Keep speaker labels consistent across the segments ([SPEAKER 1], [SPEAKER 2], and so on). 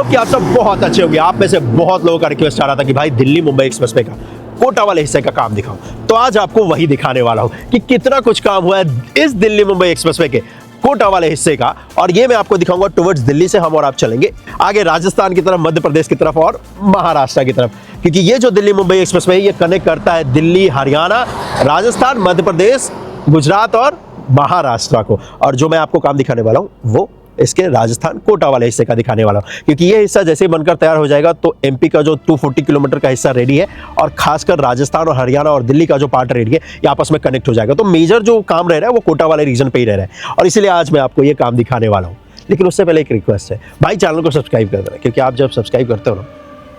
[SPEAKER 1] कि आप सब बहुत अच्छे होंगे। आप में से बहुत लोगों का रिक्वेस्ट आ रहा था कि भाई दिल्ली मुंबई एक्सप्रेसवे का कोटा वाले हिस्से का काम दिखाओ, तो आज आपको वही दिखाने वाला हूं कि कितना कुछ काम हुआ है इस दिल्ली मुंबई एक्सप्रेसवे के कोटा वाले हिस्से का। और ये मैं आपको दिखाऊंगा टुवर्ड्स दिल्ली से हम और आप चलेंगे आगे राजस्थान की तरफ, मध्य प्रदेश की तरफ और महाराष्ट्र की तरफ, क्योंकि ये जो दिल्ली मुंबई एक्सप्रेसवे है ये कनेक्ट करता है दिल्ली, हरियाणा, राजस्थान, मध्य प्रदेश, गुजरात और महाराष्ट्र को। और जो मैं आपको काम दिखाने वाला हूँ वो इसके राजस्थान कोटा वाले हिस्से का दिखाने वाला हूँ, क्योंकि ये हिस्सा जैसे ही बनकर तैयार हो जाएगा तो एमपी का जो 240 किलोमीटर का हिस्सा रेडी है और खासकर राजस्थान और हरियाणा और दिल्ली का जो पार्ट रेडी है ये आपस में कनेक्ट हो जाएगा। तो मेजर जो काम रह रहा है वो कोटा वाले रीजन पे ही रह रहा है और इसीलिए आज मैं आपको ये काम दिखाने वाला हूँ। लेकिन उससे पहले एक रिक्वेस्ट है, भाई चैनल को सब्सक्राइब कर देना, क्योंकि आप जब सब्सक्राइब करते हो ना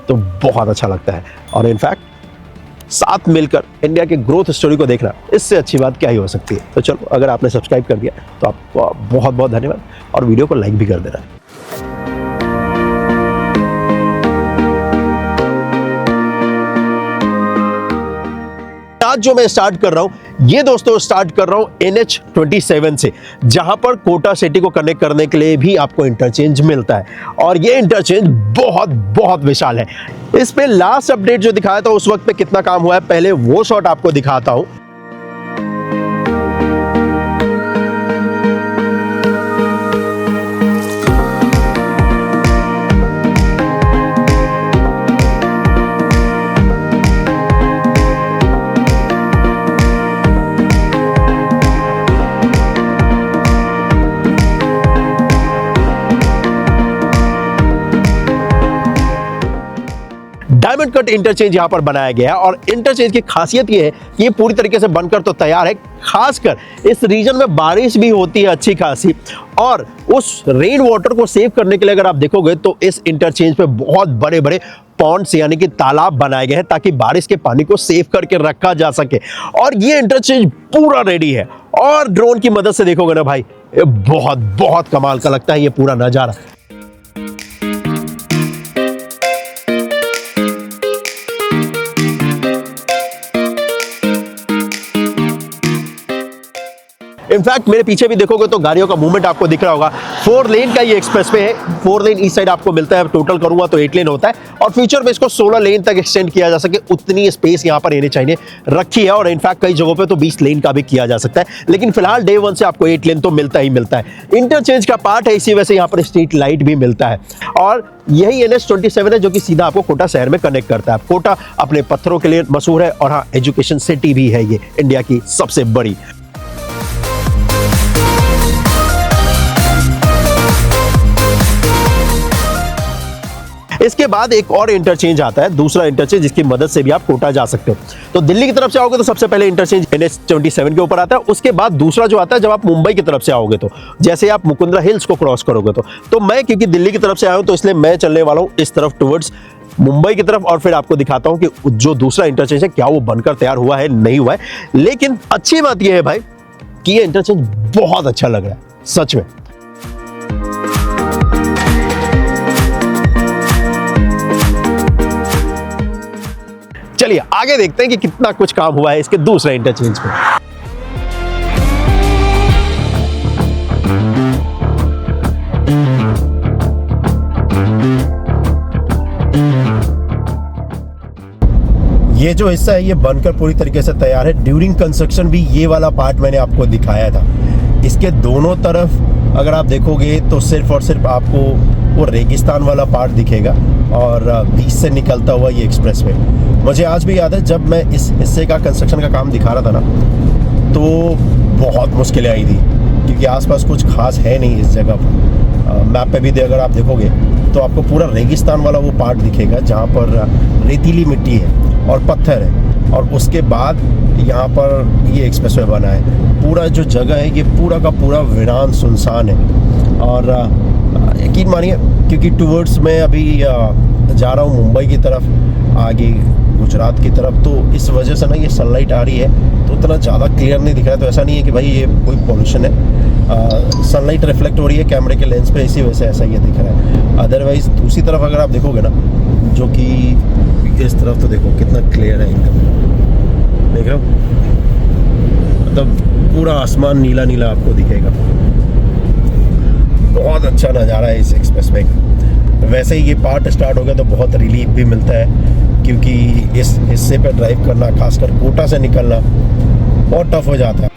[SPEAKER 1] तो बहुत अच्छा लगता है। और इनफैक्ट साथ मिलकर इंडिया के ग्रोथ स्टोरी को देखना, इससे अच्छी बात क्या ही हो सकती है। तो चलो, अगर आपने सब्सक्राइब कर दिया तो आपको बहुत बहुत धन्यवाद और वीडियो को लाइक भी कर देना। आज जो मैं स्टार्ट कर रहा हूं ये दोस्तों स्टार्ट कर रहा हूं NH27 से, जहां पर कोटा सिटी को कनेक्ट करने के लिए भी आपको इंटरचेंज मिलता है और ये इंटरचेंज बहुत बहुत विशाल है। इस पे लास्ट अपडेट जो दिखाया था उस वक्त पे कितना काम हुआ है, पहले वो शॉट आपको दिखाता हूं। डायमंड कट इंटरचेंज यहां पर बनाया गया है और इंटरचेंज की खासियत यह है कि ये पूरी तरीके से बनकर तो तैयार है। खासकर इस रीजन में बारिश भी होती है अच्छी खासी और उस रेन वाटर को सेव करने के लिए अगर आप देखोगे तो इस इंटरचेंज पे बहुत बड़े बड़े पॉन्ड्स यानी कि तालाब बनाए गए हैं ताकि बारिश के पानी को सेव करके रखा जा सके। और ये इंटरचेंज पूरा रेडी है और ड्रोन की मदद से देखोगे ना भाई, ये बहुत बहुत कमाल का लगता है ये पूरा नजारा। इनफैक्ट मेरे पीछे भी देखोगे तो गाड़ियों का मूवमेंट आपको दिख रहा होगा। 4 लेन का ये एक्सप्रेसवे है, 4 लेन इस साइड आपको मिलता है, टोटल करूंगा तो 8 लेन होता है और फ्यूचर में इसको 16 लेन तक एक्सटेंड किया जा सके उतनी स्पेस यहाँ पर NH रखी है और इनफैक्ट कई जगहों पे तो 20 लेन का भी किया जा सकता है। लेकिन फिलहाल डे 1 से आपको 8 लेन तो मिलता ही मिलता है। इंटरचेंज का पार्ट है, इसी वजह से यहाँ पर स्ट्रीट लाइट भी मिलता है और यही NH27 है जो कि सीधा आपको कोटा शहर में कनेक्ट करता है। कोटा अपने पत्थरों के लिए मशहूर है और हाँ, एजुकेशन सिटी भी है ये इंडिया की सबसे बड़ी। इसके बाद एक और इंटरचेंज आता है, दूसरा इंटरचेंज जिसकी मदद से भी आप कोटा जा सकते हो। तो दिल्ली की तरफ से आओगे तो सबसे पहले इंटरचेंज NH27 के ऊपर आता है। उसके बाद दूसरा जो आता है जब आप मुंबई की तरफ से आओगे तो जैसे आप मुकुंदरा हिल्स को क्रॉस करोगे तो मैं क्योंकि दिल्ली की तरफ से आया हूं तो इसलिए मैं चलने वाला हूं इस तरफ टुवर्ड्स मुंबई की तरफ और फिर आपको दिखाता हूं कि जो दूसरा इंटरचेंज है क्या वो बनकर तैयार हुआ है नहीं हुआ है। लेकिन अच्छी बात यह है भाई कि ये इंटरचेंज बहुत अच्छा लग रहा है सच में। चलिए आगे देखते हैं कि कितना कुछ काम हुआ है इसके दूसरे इंटरचेंज पे। ये जो हिस्सा है ये बनकर पूरी तरीके से तैयार है। ड्यूरिंग कंस्ट्रक्शन भी ये वाला पार्ट मैंने आपको दिखाया था। इसके दोनों तरफ अगर आप देखोगे तो सिर्फ और सिर्फ आपको वो रेगिस्तान वाला पार्ट दिखेगा और बीच से निकलता हुआ ये एक्सप्रेसवे। मुझे आज भी याद है जब मैं इस हिस्से का कंस्ट्रक्शन का काम दिखा रहा था ना तो बहुत मुश्किलें आई थी क्योंकि आसपास कुछ खास है नहीं इस जगह पर। मैप पे भी अगर आप देखोगे तो आपको पूरा रेगिस्तान वाला वो पार्ट दिखेगा जहाँ पर रेतीली मिट्टी है और पत्थर है और उसके बाद यहाँ पर ये एक्सप्रेसवे बना है। पूरा जो जगह है ये पूरा का पूरा वीरान सुनसान है और यकीन मानिए क्योंकि टूवर्ड्स में अभी जा रहा हूँ मुंबई की तरफ, आगे गुजरात की तरफ, तो इस वजह से ना ये सनलाइट आ रही है तो उतना ज़्यादा क्लियर नहीं दिख रहा है। तो ऐसा नहीं है कि भाई ये कोई पॉल्यूशन है, सनलाइट रिफ्लेक्ट हो रही है कैमरे के लेंस पे, इसी वजह से ऐसा ये दिख रहा है। अदरवाइज़ दूसरी तरफ अगर आप देखोगे ना जो कि इस तरफ तो देखो कितना क्लियर है एकदम, देख रहे हो, मतलब पूरा आसमान नीला नीला आपको दिखेगा। बहुत अच्छा नज़ारा है इस एक्सप्रेसवे का। वैसे ही ये पार्ट स्टार्ट हो गया तो बहुत रिलीफ भी मिलता है, क्योंकि इस हिस्से पर ड्राइव करना, खासकर कोटा से निकलना बहुत टफ हो जाता है।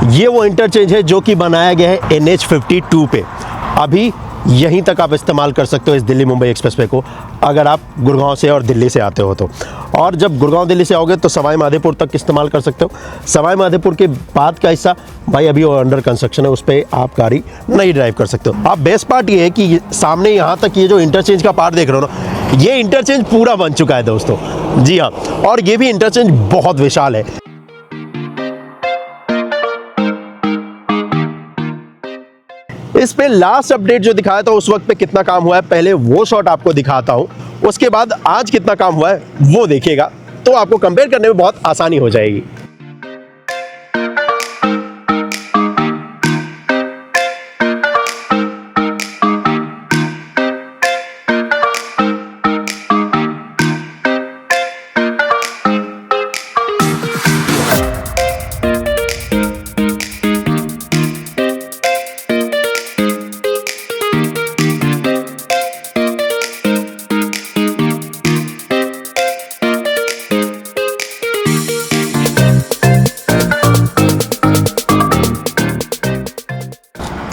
[SPEAKER 1] ये वो इंटरचेंज है जो कि बनाया गया है NH52 पे। अभी यहीं तक आप इस्तेमाल कर सकते हो इस दिल्ली मुंबई एक्सप्रेसवे को, अगर आप गुड़गांव से और दिल्ली से आते हो तो। और जब गुड़गांव दिल्ली से आओगे तो सवाई माधोपुर तक इस्तेमाल कर सकते हो। सवाई माधोपुर के बाद का हिस्सा भाई अभी वो अंडर कंस्ट्रक्शन है, उस पर आप गाड़ी नहीं ड्राइव कर सकते हो। अब बेस्ट पार्ट ये है कि सामने यहाँ तक ये जो इंटरचेंज का पार्ट देख रहे हो ना, ये इंटरचेंज पूरा बन चुका है दोस्तों। जी हाँ, और ये भी इंटरचेंज बहुत विशाल है। इस पे लास्ट अपडेट जो दिखाया था उस वक्त पे कितना काम हुआ है, पहले वो शॉट आपको दिखाता हूं, उसके बाद आज कितना काम हुआ है वो देखिएगा, तो आपको कंपेयर करने में बहुत आसानी हो जाएगी।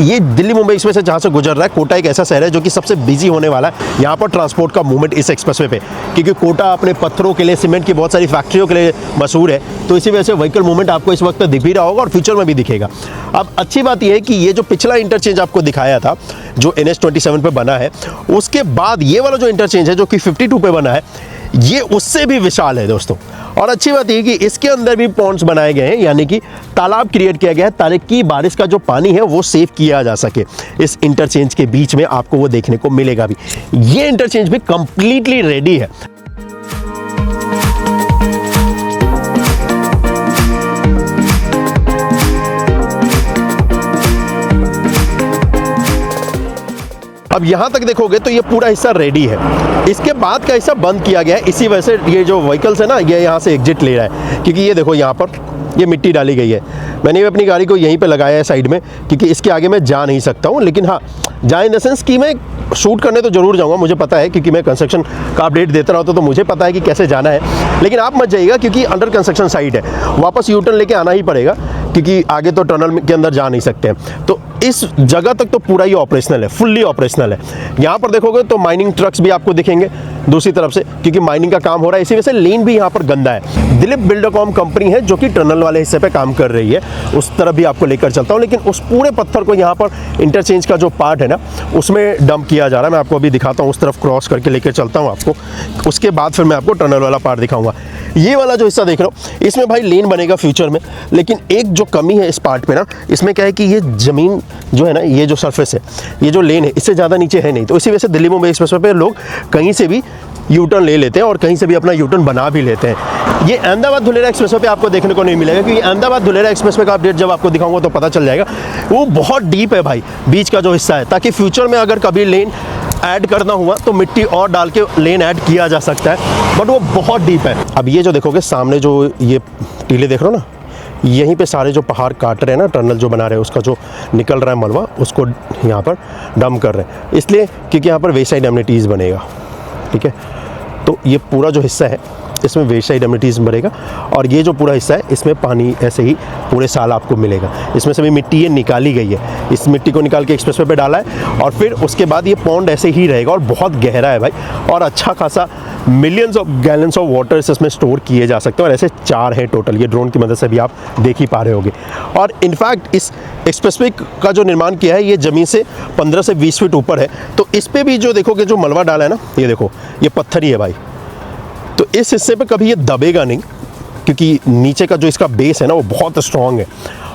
[SPEAKER 1] ये दिल्ली मुंबई एक्सप्रेस है जहाँ से गुजर रहा है। कोटा एक ऐसा शहर है जो कि सबसे बिजी होने वाला है यहाँ पर ट्रांसपोर्ट का मूवमेंट इस एक्सप्रेसवे पे, क्योंकि कोटा अपने पत्थरों के लिए, सीमेंट की बहुत सारी फैक्ट्रियों के लिए मशहूर है, तो इसी वजह से व्हीकल मूवमेंट आपको इस वक्त दिख भी रहा होगा और फ्यूचर में भी दिखेगा। अब अच्छी बात यह है कि ये जो पिछला इंटरचेंज आपको दिखाया था जो NH27 पे बना है, उसके बाद ये वाला जो इंटरचेंज है जो कि 52 पे बना है, ये उससे भी विशाल है दोस्तों। और अच्छी बात यह कि इसके अंदर भी पॉन्ड्स बनाए गए हैं, यानी कि तालाब क्रिएट किया गया है ताकि बारिश का जो पानी है वो सेव किया जा सके। इस इंटरचेंज के बीच में आपको वो देखने को मिलेगा भी। ये इंटरचेंज भी कंप्लीटली रेडी है। अब यहाँ तक देखोगे तो ये पूरा हिस्सा रेडी है। इसके बाद का हिस्सा बंद किया गया है, इसी वजह से ये जो व्हीकल्स है ना, ये यहाँ से एग्जिट ले रहा है, क्योंकि ये देखो यहाँ पर ये मिट्टी डाली गई है। मैंने भी अपनी गाड़ी को यहीं पे लगाया है साइड में, क्योंकि इसके आगे मैं जा नहीं सकता हूँ। लेकिन हाँ, जा इन द सेंस कि मैं शूट करने तो ज़रूर जाऊँगा, मुझे पता है, क्योंकि मैं कंस्ट्रक्शन का अपडेट देता रहता हूँ तो मुझे पता है कि कैसे जाना है। लेकिन आप मत जाइएगा क्योंकि अंडर कंस्ट्रक्शन साइट है, वापस यू टर्न लेके आना ही पड़ेगा, क्योंकि आगे तो टनल के अंदर जा नहीं सकते हैं। तो इस जगह तक तो पूरा ही ऑपरेशनल है, फुल्ली ऑपरेशनल है। यहाँ पर देखोगे तो माइनिंग ट्रक्स भी आपको दिखेंगे दूसरी तरफ से, क्योंकि माइनिंग का काम हो रहा है, इसी वजह से लेन भी यहाँ पर गंदा है। दिलीप बिल्डकॉम कंपनी है जो कि टनल वाले हिस्से पे काम कर रही है, उस तरफ भी आपको लेकर चलता हूँ। लेकिन उस पूरे पत्थर को यहाँ पर इंटरचेंज का जो पार्ट है ना, उसमें डंप किया जा रहा है। मैं आपको अभी दिखाता हूँ, उस तरफ क्रॉस करके लेकर चलता हूँ आपको, उसके बाद फिर मैं आपको टनल वाला पार्ट दिखाऊंगा। ये वाला जो हिस्सा देख रहा हूँ, इसमें भाई लेन बनेगा फ्यूचर में, लेकिन एक जो कमी है इस पार्ट पे ना, इसमें क्या है कि ये ज़मीन जो है ना, ये जो सरफेस है, ये जो लेन है, इससे ज़्यादा नीचे है नहीं। तो इसी वजह से दिल्ली मुंबई एक्सप्रेसवे पे लोग कहीं से भी यू टर्न ले लेते हैं और कहीं से भी अपना यू टर्न बना भी लेते हैं। ये अहमदाबाद धुलेरा एक्सप्रेसवे पे आपको देखने को नहीं मिलेगा, क्योंकि अहमदाबाद धुलेरा एक्सप्रेसवे का अपडेट जब आपको दिखाऊंगा तो पता चल जाएगा। वो बहुत डीप है भाई, बीच का जो हिस्सा है, ताकि फ्यूचर में अगर कभी लेन ऐड करना हुआ तो मिट्टी और डाल के लेन ऐड किया जा सकता है, बट वो बहुत डीप है। अब ये जो देखोगे सामने जो ये टीले देख रहे हो ना, यहीं पे सारे जो पहाड़ काट रहे हैं ना, टनल जो बना रहे हैं, उसका जो निकल रहा है मलबा, उसको यहाँ पर डंप कर रहे हैं, इसलिए क्योंकि यहाँ पर वेस्ट साइड एमिनिटीज़ बनेगा। ठीक है, तो ये पूरा जो हिस्सा है इसमें वेस्ट साइड एमिनिटीज़ बनेगा, और ये जो पूरा हिस्सा है इसमें पानी ऐसे ही पूरे साल आपको मिलेगा। इसमें से भी मिट्टी ये निकाली गई है, इस मिट्टी को निकाल के एक्सप्रेसवे पे डाला है, और फिर उसके बाद ये पॉन्ड ऐसे ही रहेगा, और बहुत गहरा है भाई, और अच्छा खासा millions of gallons of water इसमें स्टोर किए जा सकते हैं। और ऐसे 4 हैं टोटल, ये ड्रोन की मदद से भी आप देख ही पा रहे होंगे। और इनफैक्ट इस एक्सप्रेसवे का जो निर्माण किया है, ये ज़मीन से 15 से 20 फीट ऊपर है, तो इस पर भी जो देखोगे जो मलबा डाला है ना, ये देखो, ये पत्थर ही है भाई, तो इस हिस्से पे कभी ये दबेगा नहीं, क्योंकि नीचे का जो इसका बेस है ना वो बहुत स्ट्रॉन्ग है।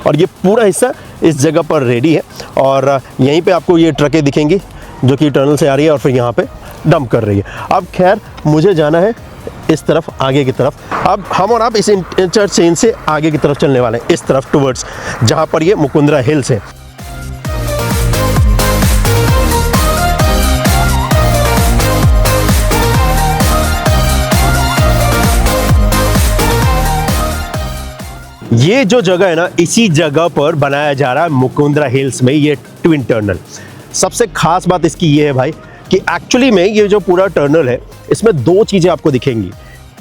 [SPEAKER 1] और ये पूरा हिस्सा इस जगह पर रेडी है और यहीं पे आपको ये ट्रकें दिखेंगी जो कि टनल से आ रही है और फिर यहाँ पे डंप कर रही है। अब खैर मुझे जाना है इस तरफ, आगे की तरफ। अब हम और आप इस इंटरचेंज से आगे की तरफ चलने वाले हैं, इस तरफ टुवर्ड्स जहाँ पर ये मुकुंदरा हिल्स है। ये जो जगह है ना, इसी जगह पर बनाया जा रहा है मुकुंदरा हिल्स में ये ट्विन टनल। सबसे खास बात इसकी ये है भाई कि एक्चुअली में ये जो पूरा टनल है इसमें दो चीज़ें आपको दिखेंगी।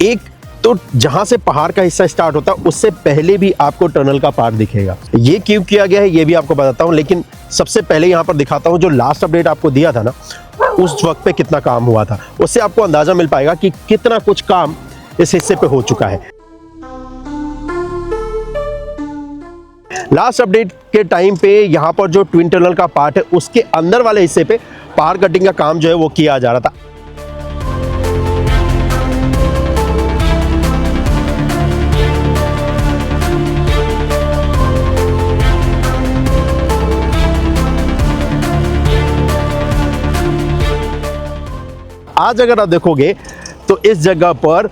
[SPEAKER 1] एक तो जहां से पहाड़ का हिस्सा स्टार्ट होता है उससे पहले भी आपको टनल का पार्ट दिखेगा। ये क्यों किया गया है ये भी आपको बताता हूँ, लेकिन सबसे पहले यहाँ पर दिखाता हूँ जो लास्ट अपडेट आपको दिया था ना, उस वक्त पे कितना काम हुआ था। उससे आपको अंदाजा मिल पाएगा कि कितना कुछ काम इस हिस्से पे हो चुका है। लास्ट अपडेट के टाइम पे यहाँ पर जो ट्विन टनल का पार्ट है उसके अंदर वाले हिस्से पे पहाड़ कटिंग का काम जो है वो किया जा रहा था। आज अगर आप देखोगे तो इस जगह पर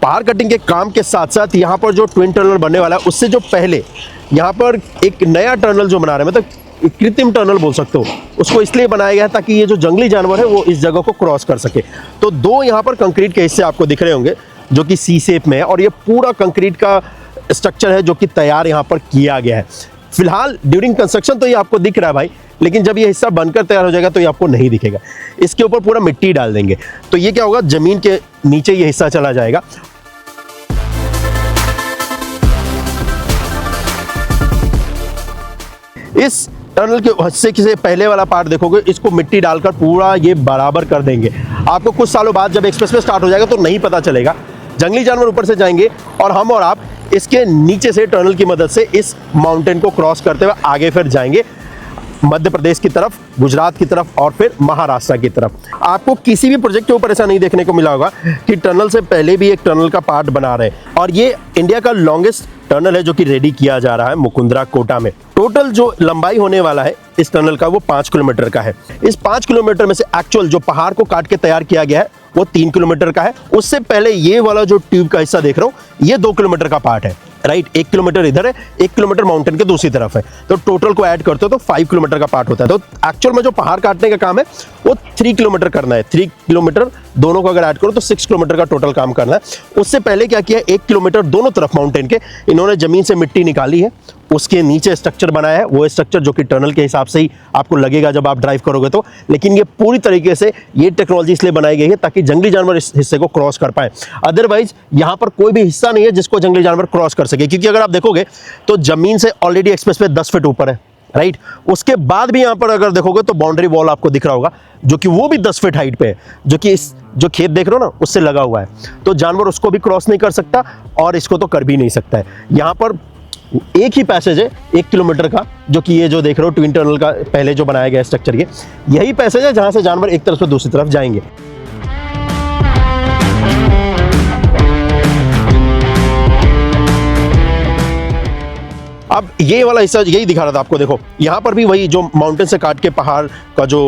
[SPEAKER 1] पहाड़ कटिंग के काम के साथ साथ यहाँ पर जो ट्विन टनल बनने वाला है उससे जो पहले यहाँ पर एक नया टनल जो बना रहे हैं, मतलब कृत्रिम टनल बोल सकते हो, उसको इसलिए बनाया गया है ताकि ये जो जंगली जानवर है वो इस जगह को क्रॉस कर सके। तो दो यहाँ पर कंक्रीट के हिस्से आपको दिख रहे होंगे जो कि सी शेप में है और ये पूरा कंक्रीट का स्ट्रक्चर है जो कि तैयार यहाँ पर किया गया है। फिलहाल ड्यूरिंग कंस्ट्रक्शन तो ये आपको दिख रहा है भाई, लेकिन जब ये हिस्सा बनकर तैयार हो जाएगा तो ये आपको नहीं दिखेगा। इसके ऊपर पूरा मिट्टी डाल देंगे तो ये क्या होगा, जमीन के नीचे ये हिस्सा चला जाएगा। इस टनल के हिस्से से पहले वाला पार्ट देखोगे, इसको मिट्टी डालकर पूरा ये बराबर कर देंगे। आपको कुछ सालों बाद जब एक्सप्रेसवे स्टार्ट हो जाएगा तो नहीं पता चलेगा, जंगली जानवर ऊपर से जाएंगे और हम और आप इसके नीचे से टनल की मदद से इस माउंटेन को क्रॉस करते हुए आगे फिर जाएंगे मध्य प्रदेश की तरफ, गुजरात की तरफ और फिर महाराष्ट्र की तरफ। आपको किसी भी प्रोजेक्ट के ऊपर ऐसा नहीं देखने को मिला होगा कि टनल से पहले भी एक टनल का पार्ट बना रहे हैं। और ये इंडिया का लॉन्गेस्ट टनल है जो कि रेडी किया जा रहा है मुकुंदरा कोटा में। टोटल जो लंबाई होने वाला है इस टनल का वो 5 किलोमीटर का है। इस 5 किलोमीटर में से एक्चुअल जो पहाड़ को काट के तैयार किया गया है वो 3 किलोमीटर का है। उससे पहले ये वाला जो ट्यूब का हिस्सा देख रहा हूँ ये 2 किलोमीटर का पार्ट है, राइट। 1 किलोमीटर इधर है, 1 किलोमीटर माउंटेन के दूसरी तरफ है, तो टोटल को ऐड करते हो तो 5 किलोमीटर का पार्ट होता है। तो एक्चुअल में जो पहाड़ काटने का काम है वो 3 किलोमीटर करना है। 3 किलोमीटर दोनों को अगर ऐड करो तो 6 किलोमीटर का टोटल काम करना है। उससे पहले क्या किया, 1 किलोमीटर दोनों तरफ माउंटेन के इन्होंने जमीन से मिट्टी निकाली है, उसके नीचे स्ट्रक्चर बनाया है। वो स्ट्रक्चर जो कि टनल के हिसाब से ही आपको लगेगा जब आप ड्राइव करोगे तो, लेकिन ये पूरी तरीके से ये टेक्नोलॉजी इसलिए बनाई गई है ताकि जंगली जानवर इस हिस्से को क्रॉस कर पाए। अदरवाइज यहाँ पर कोई भी हिस्सा नहीं है जिसको जंगली जानवर क्रॉस कर सके, क्योंकि अगर आप देखोगे तो जमीन से ऑलरेडी एक्सप्रेसवे 10 फीट ऊपर है, राइट। उसके बाद भी यहाँ पर अगर देखोगे तो बाउंड्री वॉल आपको दिख रहा होगा जो कि वो भी 10 फीट हाइट पे है, जो कि इस जो खेत देख रहे हो ना उससे लगा हुआ है। तो जानवर उसको भी क्रॉस नहीं कर सकता और इसको तो कर भी नहीं सकता है। यहाँ पर एक ही पैसेज है 1 किलोमीटर का, जो कि ये जो देख रहे हो ट्विन टनल का पहले जो बनाया गया स्ट्रक्चर, ये यही पैसेज है जहां से जानवर एक तरफ से दूसरी तरफ जाएंगे। अब ये वाला हिस्सा यही दिखा रहा था आपको, देखो यहाँ पर भी वही जो माउंटेन से काट के पहाड़ का जो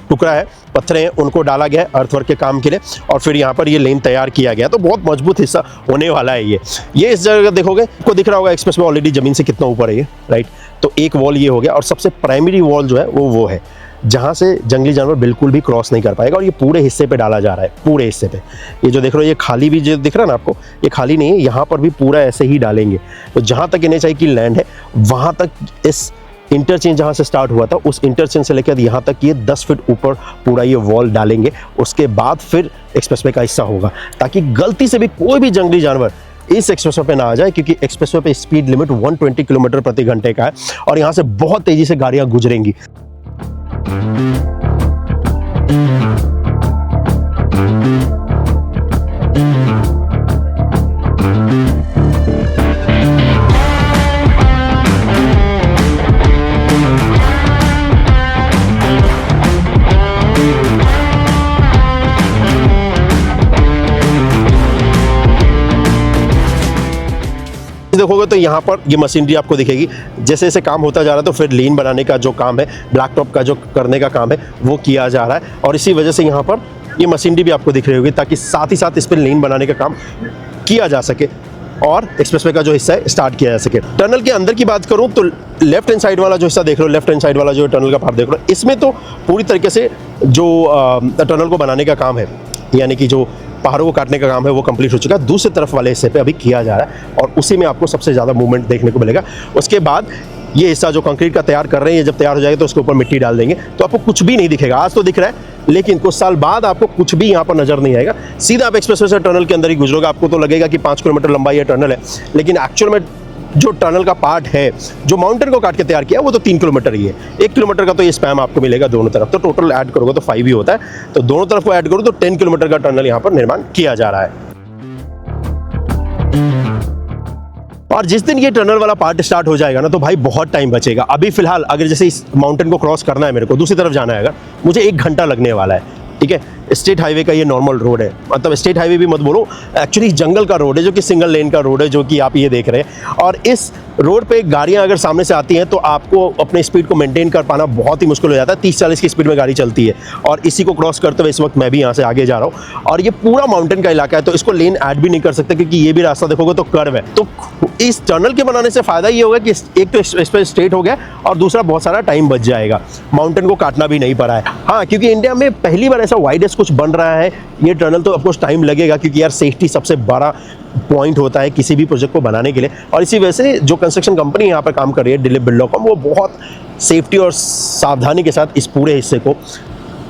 [SPEAKER 1] टुकड़ा है, पत्थर हैं, उनको डाला गया है अर्थवर्क के काम के लिए और फिर यहाँ पर ये लेन तैयार किया गया। तो बहुत मजबूत हिस्सा होने वाला है ये इस जगह देखोगे आपको दिख रहा होगा एक्सप्रेस में ऑलरेडी जमीन से कितना ऊपर है ये, राइट। तो एक वॉल ये हो गया और सबसे प्राइमरी वॉल जो है वो है जहाँ से जंगली जानवर बिल्कुल भी क्रॉस नहीं कर पाएगा और ये पूरे हिस्से पे डाला जा रहा है, पूरे हिस्से पे। ये जो देख रहे हो ये खाली भी जो दिख रहा है ना आपको, ये खाली नहीं है, यहाँ पर भी पूरा ऐसे ही डालेंगे। तो जहाँ तक NHAI की लैंड है वहाँ तक इस इंटरचेंज जहाँ से स्टार्ट हुआ था उस इंटरचेंज से लेकर यहाँ तक ये 10 फीट ऊपर पूरा ये वॉल डालेंगे। उसके बाद फिर एक्सप्रेसवे का हिस्सा होगा ताकि गलती से भी कोई भी जंगली जानवर इस एक्सप्रेसवे पे ना आ जाए, क्योंकि एक्सप्रेसवे पे स्पीड लिमिट 120 किलोमीटर प्रति घंटे का है और यहाँ से बहुत तेजी से गाड़ियाँ गुजरेंगी। देखोगे तो यहाँ पर ये मशीनरी आपको दिखेगी। जैसे जैसे काम होता जा रहा है तो फिर लीन बनाने का जो काम है, ब्लैक टॉप का जो करने का काम है वो किया जा रहा है, और इसी वजह से यहाँ पर ये मशीनरी भी आपको दिख रही होगी, ताकि साथ ही साथ इस पर लीन बनाने का काम किया जा सके और एक्सप्रेसवे का जो हिस्सा है स्टार्ट किया जा सके। टनल के अंदर की बात करूं तो लेफ्ट हैंड साइड वाला जो हिस्सा देख रहे हो, लेफ्ट हैंड साइड वाला जो टनल का पार्ट देख रहे हो, इसमें तो पूरी तरीके से जो टनल को बनाने का काम है, यानी कि जो पहाड़ों को काटने का काम है वो कंप्लीट हो चुका है। दूसरी तरफ वाले हिस्से पे अभी किया जा रहा है और उसी में आपको सबसे ज़्यादा मूवमेंट देखने को मिलेगा। उसके बाद ये हिस्सा जो कंक्रीट का तैयार कर रहे हैं, ये जब तैयार हो जाएगा तो उसके ऊपर मिट्टी डाल देंगे, तो आपको कुछ भी नहीं दिखेगा। आज तो दिख रहा है, लेकिन कुछ साल बाद आपको कुछ भी यहाँ पर नजर नहीं आएगा। सीधा आप एक्सप्रेसवे से टनल के अंदर ही गुजरोगे, आपको तो लगेगा कि 5 किलोमीटर लंबा ये टनल है, लेकिन एक्चुअल में जो टनल का पार्ट है, जो माउंटेन को काट के तैयार किया, वो तो 3 किलोमीटर ही है। 1 किलोमीटर का तो ये स्पैम आपको मिलेगा दोनों तरफ, तो टोटल ऐड करोगे तो 5 ही होता है, तो दोनों तरफ को ऐड करो तो 10 किलोमीटर का टनल यहाँ पर निर्माण किया जा रहा है। और जिस दिन ये टनल वाला पार्ट स्टार्ट हो जाएगा ना, तो भाई बहुत टाइम बचेगा। अभी फिलहाल अगर जैसे इस माउंटेन को क्रॉस करना है मेरे को, दूसरी तरफ जाना है, अगर मुझे 1 घंटा लगने वाला है, ठीक है। स्टेट हाईवे का ये नॉर्मल रोड है, मतलब स्टेट हाईवे भी मत बोलो, एक्चुअली जंगल का रोड है, जो कि सिंगल लेन का रोड है, जो कि आप ये देख रहे हैं। और इस रोड पे गाड़ियां अगर सामने से आती हैं तो आपको अपने स्पीड को मेंटेन कर पाना बहुत ही मुश्किल हो जाता है। 30-40 की स्पीड में गाड़ी चलती है, और इसी को क्रॉस करते हुए इस वक्त मैं भी यहाँ से आगे जा रहा हूँ, और ये पूरा माउंटेन का इलाका है, तो इसको लेन ऐड भी नहीं कर सकते, क्योंकि ये भी रास्ता देखोगे तो कर्व है। तो इस टनल के बनाने से फायदा ये होगा कि एक तो इस पर स्ट्रेट हो गया, और दूसरा बहुत सारा टाइम बच जाएगा, माउंटेन को काटना भी नहीं पड़ा है। हाँ, क्योंकि इंडिया में पहली बार ऐसा वाइडेस्ट कुछ बन रहा है ये टनल, तो ऑफकोर्स टाइम लगेगा, क्योंकि यार सेफ्टी सबसे बड़ा पॉइंट होता है किसी भी प्रोजेक्ट को बनाने के लिए। और इसी वजह से जो कंस्ट्रक्शन कंपनी यहाँ पर काम कर रही है, दिलीप बिल्डकॉन, वो बहुत सेफ्टी और सावधानी के साथ इस पूरे हिस्से को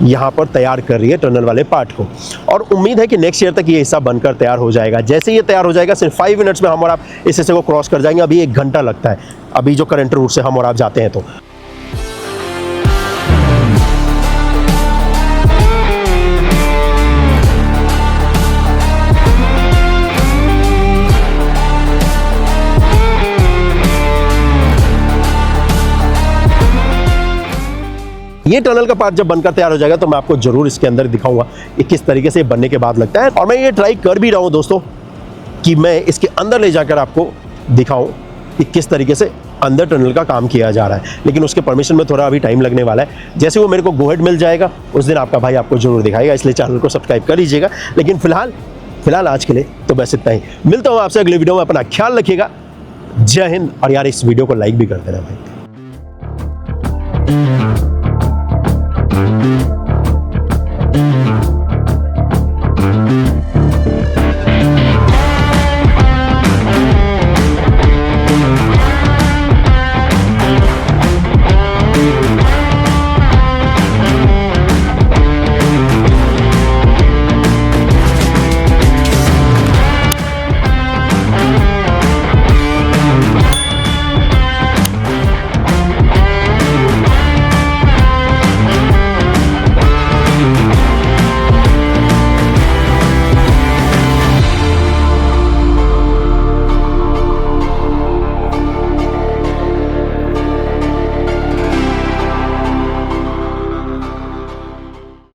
[SPEAKER 1] यहाँ पर तैयार कर रही है, टनल वाले पार्ट को। और उम्मीद है कि नेक्स्ट ईयर तक ये हिस्सा बनकर तैयार हो जाएगा। जैसे ये तैयार हो जाएगा, सिर्फ 5 मिनट्स में हम और आप इस हिस्से को क्रॉस कर जाएंगे। अभी 1 घंटा लगता है, अभी जो करंट रूट से हम और आप जाते हैं। तो ये टनल का पार्ट जब बनकर तैयार हो जाएगा तो मैं आपको जरूर इसके अंदर दिखाऊंगा कि किस तरीके से बनने के बाद लगता है। और मैं ये ट्राई कर भी रहा हूं दोस्तों कि मैं इसके अंदर ले जाकर आपको दिखाऊं कि किस तरीके से अंदर टनल का काम किया जा रहा है, लेकिन उसके परमिशन में थोड़ा अभी टाइम लगने वाला है। जैसे वो मेरे को गो हेड मिल जाएगा, उस दिन आपका भाई आपको जरूर दिखाएगा, इसलिए चैनल को सब्सक्राइब कर लीजिएगा। लेकिन फिलहाल आज के लिए तो बस इतना ही। मिलता हूँ आपसे अगले वीडियो में, अपना ख्याल रखिएगा। जय हिंद। और यार इस वीडियो को लाइक भी कर देना भाई।